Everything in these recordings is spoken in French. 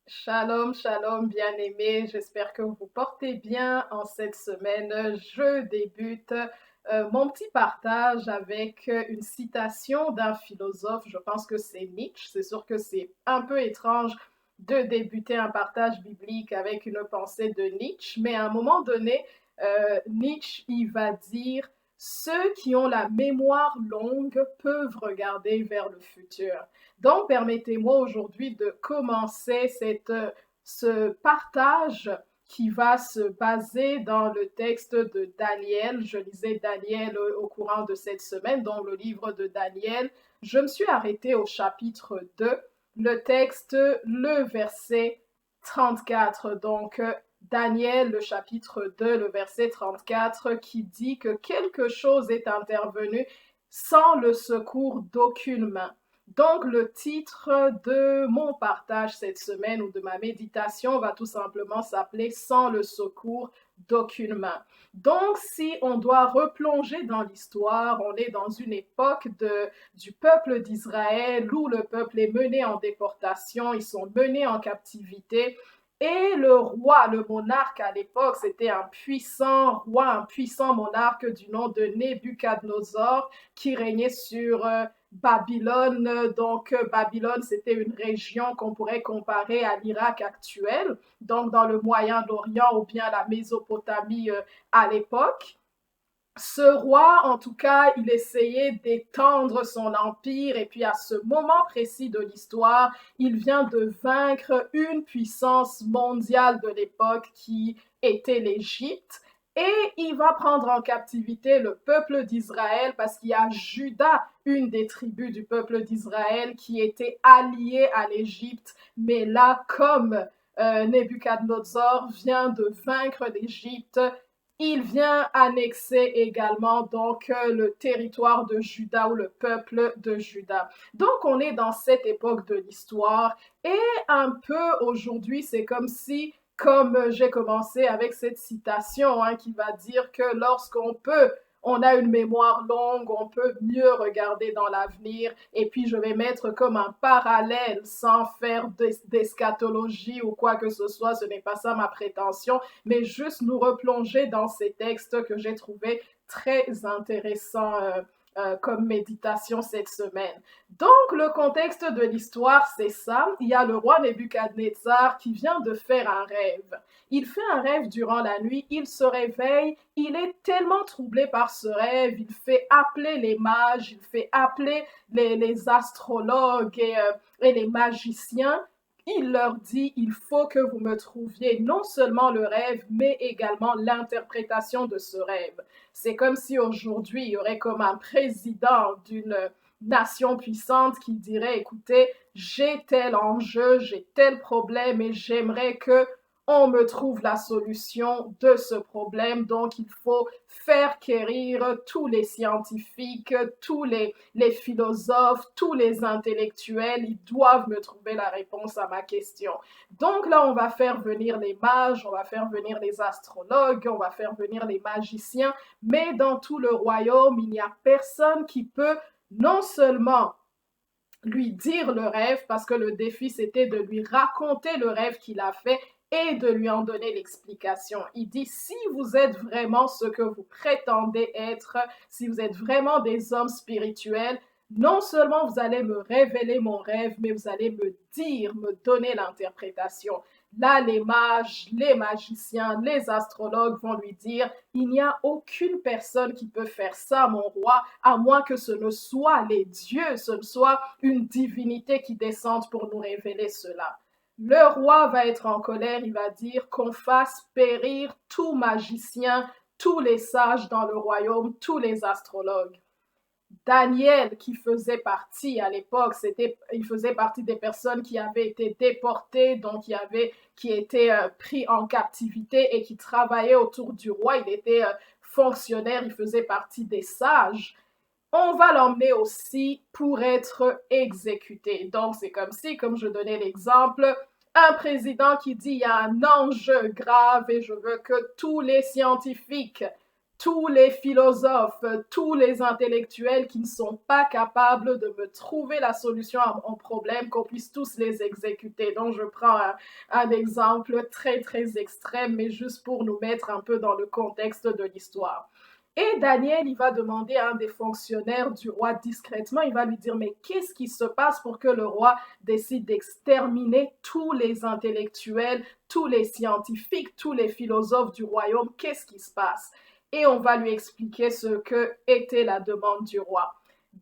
Shalom, shalom, bien-aimés. J'espère que vous portez bien en cette semaine. Je débute mon petit partage avec une citation d'un philosophe. Je pense que c'est Nietzsche. C'est sûr que c'est un peu étrange de débuter un partage biblique avec une pensée de Nietzsche, mais à un moment donné, Nietzsche, il va dire, ceux qui ont la mémoire longue peuvent regarder vers le futur. Donc, permettez-moi aujourd'hui de commencer ce partage qui va se baser dans le texte de Daniel. Je lisais Daniel au courant de cette semaine, dans le livre de Daniel. Je me suis arrêtée au chapitre 2, le texte, le verset 34. Donc, Daniel, le chapitre 2, le verset 34, qui dit que quelque chose est intervenu sans le secours d'aucune main. Donc, le titre de mon partage cette semaine ou de ma méditation va tout simplement s'appeler Sans le secours d'aucune main. Donc, si on doit replonger dans l'histoire, on est dans une époque du peuple d'Israël où le peuple est mené en déportation, ils sont menés en captivité. Et le roi, le monarque à l'époque, c'était un puissant roi, un puissant monarque du nom de Nebuchadnezzar qui régnait sur Babylone. Donc, Babylone, c'était une région qu'on pourrait comparer à l'Irak actuel, donc dans le Moyen-Orient ou bien la Mésopotamie à l'époque. Ce roi, en tout cas, il essayait d'étendre son empire et puis à ce moment précis de l'histoire, il vient de vaincre une puissance mondiale de l'époque qui était l'Égypte. Et il va prendre en captivité le peuple d'Israël parce qu'il y a Juda, une des tribus du peuple d'Israël, qui était alliée à l'Égypte. Mais là, comme Nebuchadnezzar vient de vaincre l'Égypte, il vient annexer également donc le territoire de Juda ou le peuple de Juda. Donc on est dans cette époque de l'histoire et un peu aujourd'hui c'est comme si, comme j'ai commencé avec cette citation qui va dire que lorsqu'on peut on a une mémoire longue, on peut mieux regarder dans l'avenir. Et puis, je vais mettre comme un parallèle sans faire d'eschatologie ou quoi que ce soit. Ce n'est pas ça ma prétention, mais juste nous replonger dans ces textes que j'ai trouvés très intéressants comme méditation cette semaine. Donc, le contexte de l'histoire, c'est ça. Il y a le roi Nebuchadnezzar qui vient de faire un rêve. Il fait un rêve durant la nuit, il se réveille, il est tellement troublé par ce rêve, il fait appeler les mages, il fait appeler les astrologues et les magiciens. Il leur dit, il faut que vous me trouviez non seulement le rêve, mais également l'interprétation de ce rêve. C'est comme si aujourd'hui, il y aurait comme un président d'une nation puissante qui dirait, écoutez, j'ai tel enjeu, j'ai tel problème et j'aimerais que on me trouve la solution de ce problème. Donc, il faut faire quérir tous les scientifiques, tous les philosophes, tous les intellectuels. Ils doivent me trouver la réponse à ma question. Donc là, on va faire venir les mages, on va faire venir les astrologues, on va faire venir les magiciens. Mais dans tout le royaume, il n'y a personne qui peut non seulement lui dire le rêve, parce que le défi, c'était de lui raconter le rêve qu'il a fait et de lui en donner l'explication. Il dit, si vous êtes vraiment ce que vous prétendez être, si vous êtes vraiment des hommes spirituels, non seulement vous allez me révéler mon rêve, mais vous allez me dire, me donner l'interprétation. Là, les mages, les magiciens, les astrologues vont lui dire, il n'y a aucune personne qui peut faire ça, mon roi, à moins que ce ne soit les dieux, ce ne soit une divinité qui descende pour nous révéler cela. Le roi va être en colère, il va dire qu'on fasse périr tout magicien, tous les sages dans le royaume, tous les astrologues. Daniel, qui faisait partie à l'époque, il faisait partie des personnes qui avaient été déportées, donc qui étaient pris en captivité et qui travaillaient autour du roi. Il était fonctionnaire, il faisait partie des sages. On va l'emmener aussi pour être exécuté. Donc, c'est comme si, comme je donnais l'exemple, un président qui dit il y a un enjeu grave et je veux que tous les scientifiques, tous les philosophes, tous les intellectuels qui ne sont pas capables de me trouver la solution à mon problème, qu'on puisse tous les exécuter. Donc, je prends un exemple très, très extrême, mais juste pour nous mettre un peu dans le contexte de l'histoire. Et Daniel, il va demander à un des fonctionnaires du roi discrètement, il va lui dire, mais qu'est-ce qui se passe pour que le roi décide d'exterminer tous les intellectuels, tous les scientifiques, tous les philosophes du royaume? Qu'est-ce qui se passe? Et on va lui expliquer ce que était la demande du roi.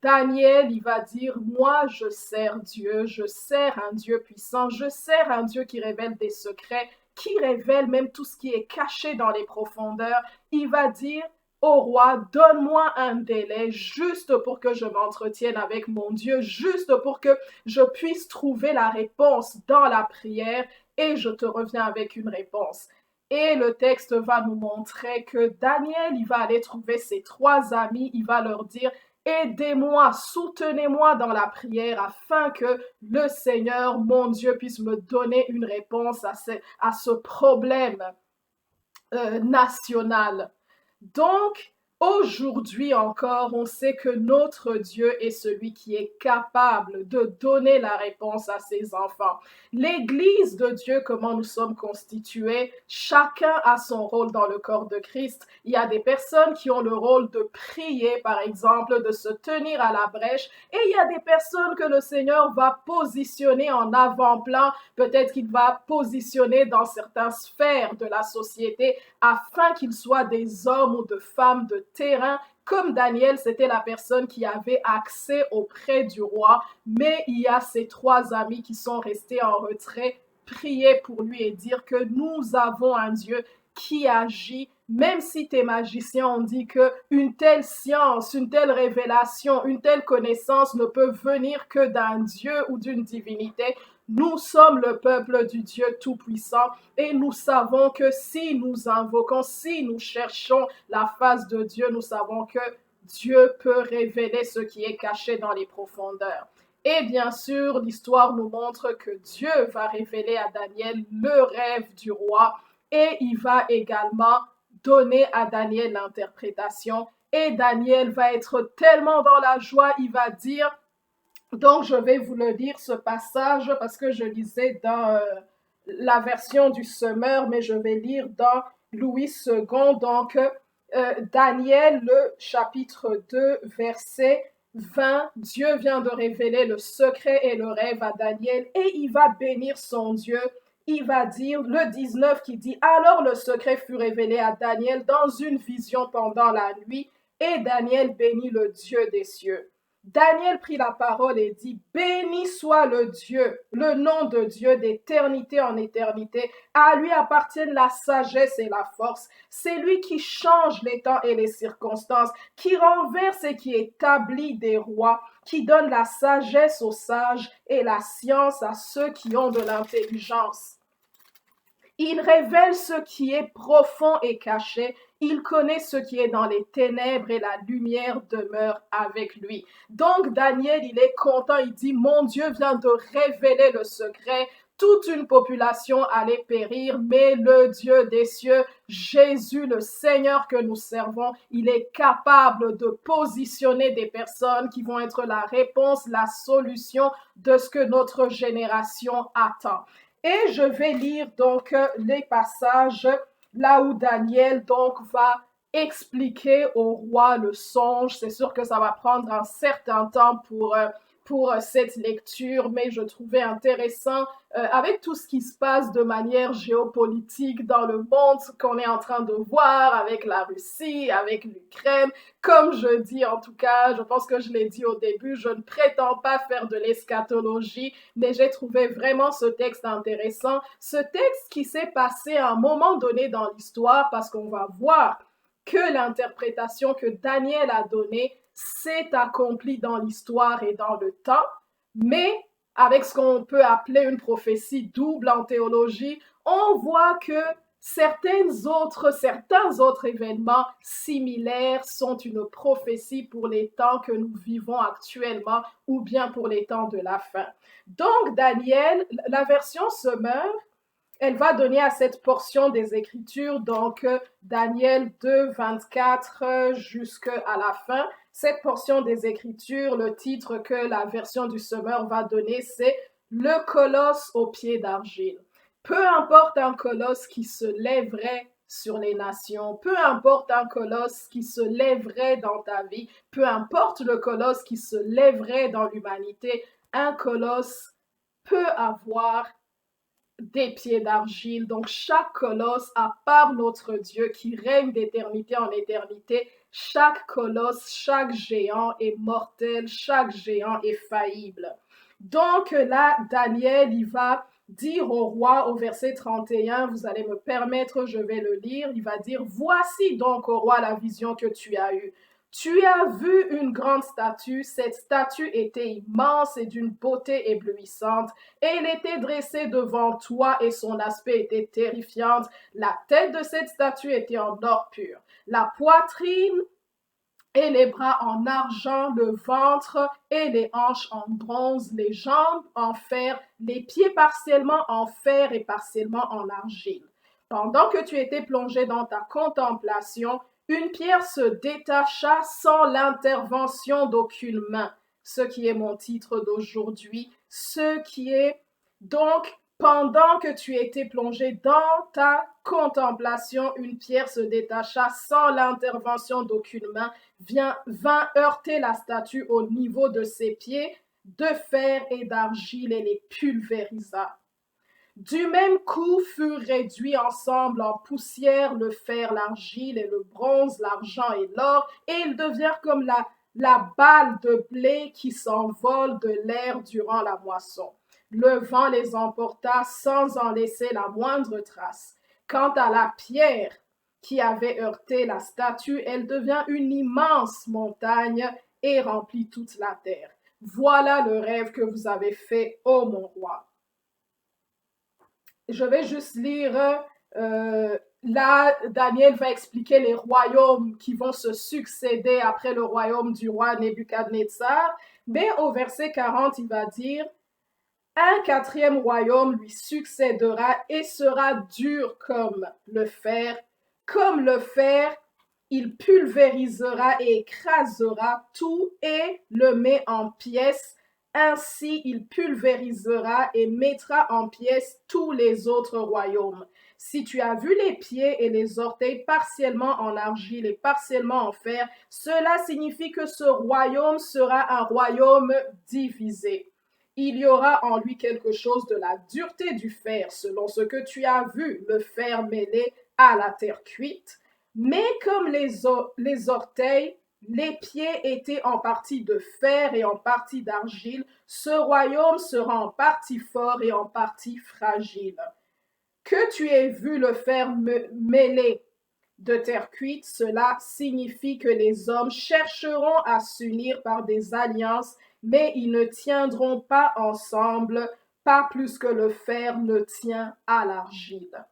Daniel, il va dire, moi je sers Dieu, je sers un Dieu puissant, je sers un Dieu qui révèle des secrets, qui révèle même tout ce qui est caché dans les profondeurs. Il va dire, au roi, donne-moi un délai juste pour que je m'entretienne avec mon Dieu, juste pour que je puisse trouver la réponse dans la prière et je te reviens avec une réponse. Et le texte va nous montrer que Daniel, il va aller trouver ses trois amis, il va leur dire, aidez-moi, soutenez-moi dans la prière afin que le Seigneur, mon Dieu, puisse me donner une réponse à ce problème national. Donc, aujourd'hui encore, on sait que notre Dieu est celui qui est capable de donner la réponse à ses enfants. L'Église de Dieu, comment nous sommes constitués, chacun a son rôle dans le corps de Christ. Il y a des personnes qui ont le rôle de prier, par exemple, de se tenir à la brèche, et il y a des personnes que le Seigneur va positionner en avant-plan, peut-être qu'il va positionner dans certaines sphères de la société afin qu'ils soient des hommes ou de femmes de terrain. Comme Daniel, c'était la personne qui avait accès auprès du roi, mais il y a ces trois amis qui sont restés en retrait, prier pour lui et dire que nous avons un Dieu qui agit, même si tes magiciens ont dit que une telle science, une telle révélation, une telle connaissance ne peut venir que d'un Dieu ou d'une divinité. Nous sommes le peuple du Dieu Tout-Puissant et nous savons que si nous invoquons, si nous cherchons la face de Dieu, nous savons que Dieu peut révéler ce qui est caché dans les profondeurs. Et bien sûr, l'histoire nous montre que Dieu va révéler à Daniel le rêve du roi et il va également donner à Daniel l'interprétation. Et Daniel va être tellement dans la joie, il va dire, donc je vais vous le lire ce passage parce que je lisais dans la version du Semeur, mais je vais lire dans Louis II. Donc Daniel, le chapitre 2, verset 20, Dieu vient de révéler le secret et le rêve à Daniel et il va bénir son Dieu. Il va dire, le 19 qui dit, alors le secret fut révélé à Daniel dans une vision pendant la nuit et Daniel bénit le Dieu des cieux. Daniel prit la parole et dit, béni soit le Dieu, le nom de Dieu d'éternité en éternité. À lui appartiennent la sagesse et la force. C'est lui qui change les temps et les circonstances, qui renverse et qui établit des rois, qui donne la sagesse aux sages et la science à ceux qui ont de l'intelligence. Il révèle ce qui est profond et caché. Il connaît ce qui est dans les ténèbres et la lumière demeure avec lui. Donc Daniel, il est content, il dit, mon Dieu vient de révéler le secret. Toute une population allait périr, mais le Dieu des cieux, Jésus, le Seigneur que nous servons, il est capable de positionner des personnes qui vont être la réponse, la solution de ce que notre génération attend. Et je vais lire donc les passages là où Daniel donc va expliquer au roi le songe. C'est sûr que ça va prendre un certain temps pour cette lecture, mais je trouvais intéressant avec tout ce qui se passe de manière géopolitique dans le monde, ce qu'on est en train de voir avec la Russie, avec l'Ukraine. Comme je dis en tout cas, je pense que je l'ai dit au début, je ne prétends pas faire de l'eschatologie, mais j'ai trouvé vraiment ce texte intéressant. Ce texte qui s'est passé à un moment donné dans l'histoire, parce qu'on va voir que l'interprétation que Daniel a donnée s'est accomplie dans l'histoire et dans le temps, mais avec ce qu'on peut appeler une prophétie double en théologie, on voit que certains autres événements similaires sont une prophétie pour les temps que nous vivons actuellement ou bien pour les temps de la fin. Donc, Daniel, la version Semeur, elle va donner à cette portion des Écritures, donc Daniel 2, 24 jusqu'à la fin. Cette portion des Écritures, le titre que la version du Semeur va donner, c'est Le colosse aux pieds d'argile. Peu importe un colosse qui se lèverait sur les nations, peu importe un colosse qui se lèverait dans ta vie, peu importe le colosse qui se lèverait dans l'humanité, un colosse peut avoir des pieds d'argile. Donc chaque colosse, à part notre Dieu qui règne d'éternité en éternité, chaque colosse, chaque géant est mortel, chaque géant est faillible. Donc là, Daniel, il va dire au roi au verset 31, vous allez me permettre, je vais le lire, il va dire, voici donc au roi la vision que tu as eue. Tu as vu une grande statue, cette statue était immense et d'une beauté éblouissante, et elle était dressée devant toi et son aspect était terrifiant. La tête de cette statue était en or pur, la poitrine et les bras en argent, le ventre et les hanches en bronze, les jambes en fer, les pieds partiellement en fer et partiellement en argile. Pendant que tu étais plongé dans ta contemplation, une pierre se détacha sans l'intervention d'aucune main. Ce qui est mon titre d'aujourd'hui, ce qui est donc pendant que tu étais plongé dans ta contemplation, une pierre se détacha sans l'intervention d'aucune main, vint heurter la statue au niveau de ses pieds de fer et d'argile et les pulvérisa. Du même coup furent réduits ensemble en poussière le fer, l'argile et le bronze, l'argent et l'or, et ils devinrent comme la balle de blé qui s'envole de l'air durant la moisson. Le vent les emporta sans en laisser la moindre trace. Quant à la pierre qui avait heurté la statue, elle devint une immense montagne et remplit toute la terre. Voilà le rêve que vous avez fait, ô mon roi. Je vais juste lire, là, Daniel va expliquer les royaumes qui vont se succéder après le royaume du roi Nebuchadnezzar. Mais au verset 40, il va dire, un quatrième royaume lui succédera et sera dur comme le fer, il pulvérisera et écrasera tout et le met en pièces. Ainsi, il pulvérisera et mettra en pièces tous les autres royaumes. Si tu as vu les pieds et les orteils partiellement en argile et partiellement en fer, cela signifie que ce royaume sera un royaume divisé. Il y aura en lui quelque chose de la dureté du fer, selon ce que tu as vu, le fer mêlé à la terre cuite. Mais comme les orteils, les pieds étaient en partie de fer et en partie d'argile, ce royaume sera en partie fort et en partie fragile. Que tu aies vu le fer mêlé de terre cuite, cela signifie que les hommes chercheront à s'unir par des alliances, mais ils ne tiendront pas ensemble, pas plus que le fer ne tient à l'argile.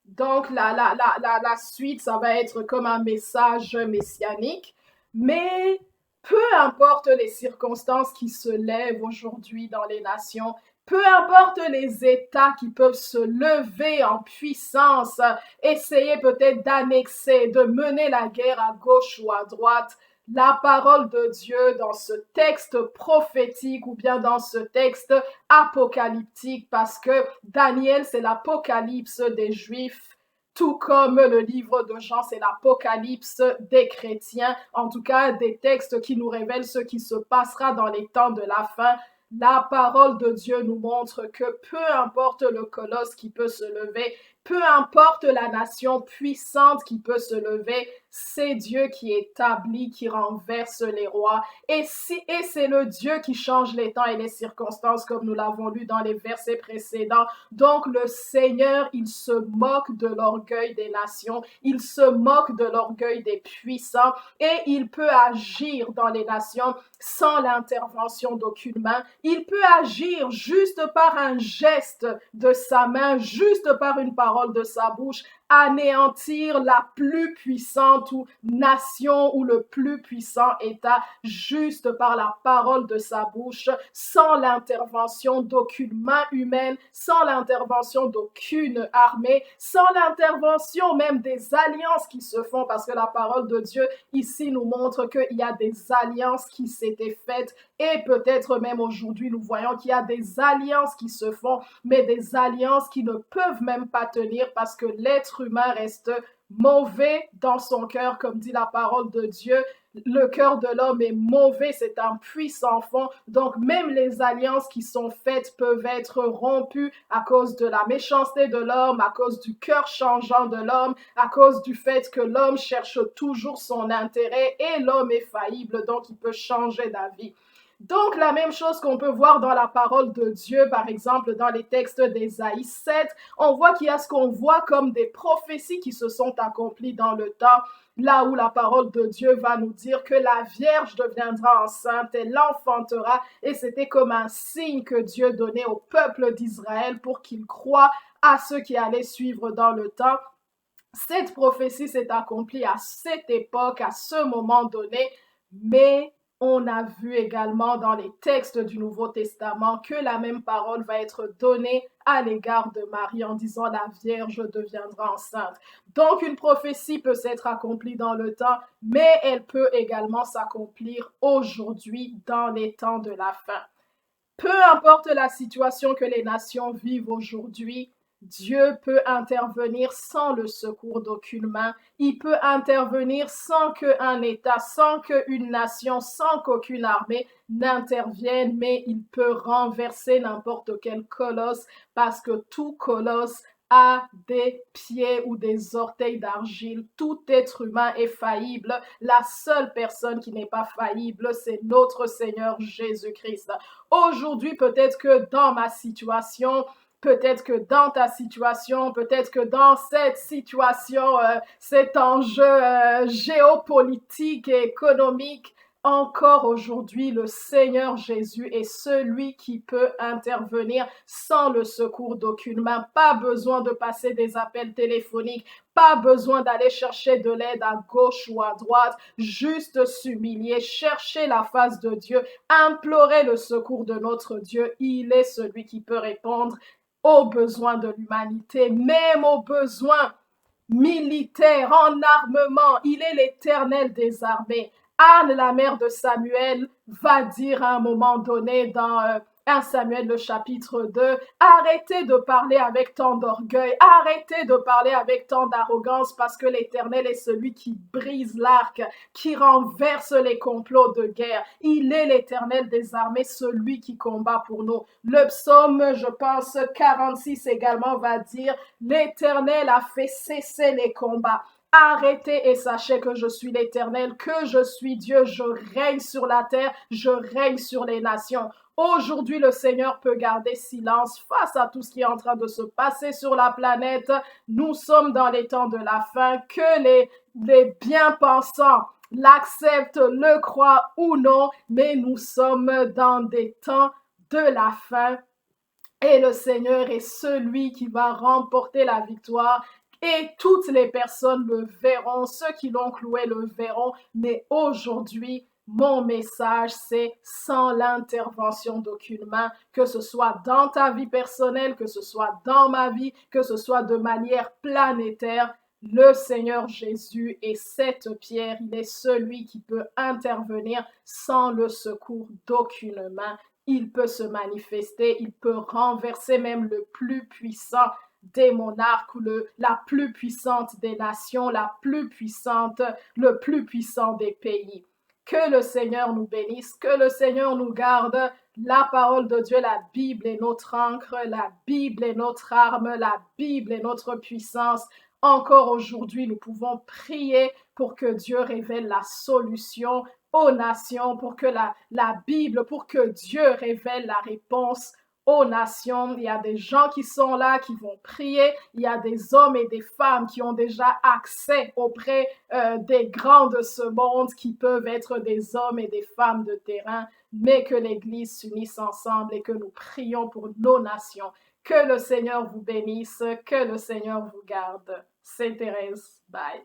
Donc, la suite, ça va être comme un message messianique, mais peu importe les circonstances qui se lèvent aujourd'hui dans les nations, peu importe les États qui peuvent se lever en puissance, essayer peut-être d'annexer, de mener la guerre à gauche ou à droite, la parole de Dieu dans ce texte prophétique ou bien dans ce texte apocalyptique, parce que Daniel, c'est l'apocalypse des Juifs, tout comme le livre de Jean, c'est l'apocalypse des chrétiens, en tout cas des textes qui nous révèlent ce qui se passera dans les temps de la fin. La parole de Dieu nous montre que peu importe le colosse qui peut se lever, peu importe la nation puissante qui peut se lever, c'est Dieu qui établit, qui renverse les rois. Et c'est le Dieu qui change les temps et les circonstances, comme nous l'avons lu dans les versets précédents. Donc le Seigneur, il se moque de l'orgueil des nations, il se moque de l'orgueil des puissants, et il peut agir dans les nations sans l'intervention d'aucune main. Il peut agir juste par un geste de sa main, juste par une parole de sa bouche, anéantir la plus puissante ou nation ou le plus puissant État juste par la parole de sa bouche, sans l'intervention d'aucune main humaine, sans l'intervention d'aucune armée, sans l'intervention même des alliances qui se font, parce que la parole de Dieu ici nous montre qu'il y a des alliances qui s'étaient faites et peut-être même aujourd'hui nous voyons qu'il y a des alliances qui se font, mais des alliances qui ne peuvent même pas tenir parce que l'être humain reste mauvais dans son cœur, comme dit la parole de Dieu. Le cœur de l'homme est mauvais, c'est un puissant fond. Donc même les alliances qui sont faites peuvent être rompues à cause de la méchanceté de l'homme, à cause du cœur changeant de l'homme, à cause du fait que l'homme cherche toujours son intérêt et l'homme est faillible, donc il peut changer d'avis. Donc, la même chose qu'on peut voir dans la parole de Dieu, par exemple, dans les textes d'Ésaïe 7, on voit qu'il y a ce qu'on voit comme des prophéties qui se sont accomplies dans le temps, là où la parole de Dieu va nous dire que la Vierge deviendra enceinte, elle l'enfantera, et c'était comme un signe que Dieu donnait au peuple d'Israël pour qu'il croie à ceux qui allaient suivre dans le temps. Cette prophétie s'est accomplie à cette époque, à ce moment donné, mais on a vu également dans les textes du Nouveau Testament que la même parole va être donnée à l'égard de Marie en disant la Vierge deviendra enceinte. Donc une prophétie peut s'être accomplie dans le temps, mais elle peut également s'accomplir aujourd'hui dans les temps de la fin. Peu importe la situation que les nations vivent aujourd'hui, Dieu peut intervenir sans le secours d'aucune main. Il peut intervenir sans qu'un État, sans qu'une nation, sans qu'aucune armée n'intervienne, mais il peut renverser n'importe quel colosse parce que tout colosse a des pieds ou des orteils d'argile. Tout être humain est faillible. La seule personne qui n'est pas faillible, c'est notre Seigneur Jésus-Christ. Aujourd'hui, peut-être que dans ma situation, peut-être que dans ta situation, peut-être que dans cette situation, cet enjeu géopolitique et économique, encore aujourd'hui, le Seigneur Jésus est celui qui peut intervenir sans le secours d'aucune main. Pas besoin de passer des appels téléphoniques, pas besoin d'aller chercher de l'aide à gauche ou à droite, juste s'humilier, chercher la face de Dieu, implorer le secours de notre Dieu. Il est celui qui peut répondre aux besoins de l'humanité, même aux besoins militaires, en armement. Il est l'Éternel des armées. Anne, la mère de Samuel, va dire à un moment donné dans 1 Samuel le chapitre 2, arrêtez de parler avec tant d'orgueil, arrêtez de parler avec tant d'arrogance parce que l'Éternel est celui qui brise l'arc, qui renverse les complots de guerre. Il est l'Éternel des armées, celui qui combat pour nous. Le psaume, je pense, 46 également va dire, l'Éternel a fait cesser les combats. Arrêtez et sachez que je suis l'Éternel, que je suis Dieu, je règne sur la terre, je règne sur les nations. Aujourd'hui, le Seigneur peut garder silence face à tout ce qui est en train de se passer sur la planète. Nous sommes dans les temps de la fin, que les bien-pensants l'acceptent, le croient ou non, mais nous sommes dans des temps de la fin. Et le Seigneur est celui qui va remporter la victoire. Et toutes les personnes le verront, ceux qui l'ont cloué le verront. Mais aujourd'hui, mon message, c'est sans l'intervention d'aucune main, que ce soit dans ta vie personnelle, que ce soit dans ma vie, que ce soit de manière planétaire. Le Seigneur Jésus est cette pierre, il est celui qui peut intervenir sans le secours d'aucune main. Il peut se manifester, il peut renverser même le plus puissant des monarques ou la plus puissante des nations, la plus puissante, le plus puissant des pays. Que le Seigneur nous bénisse, que le Seigneur nous garde. La parole de Dieu, la Bible est notre encre, la Bible est notre arme, la Bible est notre puissance. Encore aujourd'hui, nous pouvons prier pour que Dieu révèle la solution aux nations, pour que la Bible, pour que Dieu révèle la réponse aux nations. Il y a des gens qui sont là, qui vont prier. Il y a des hommes et des femmes qui ont déjà accès auprès des grands de ce monde, qui peuvent être des hommes et des femmes de terrain, mais que l'Église s'unisse ensemble et que nous prions pour nos nations. Que le Seigneur vous bénisse, que le Seigneur vous garde. C'est Thérèse. Bye.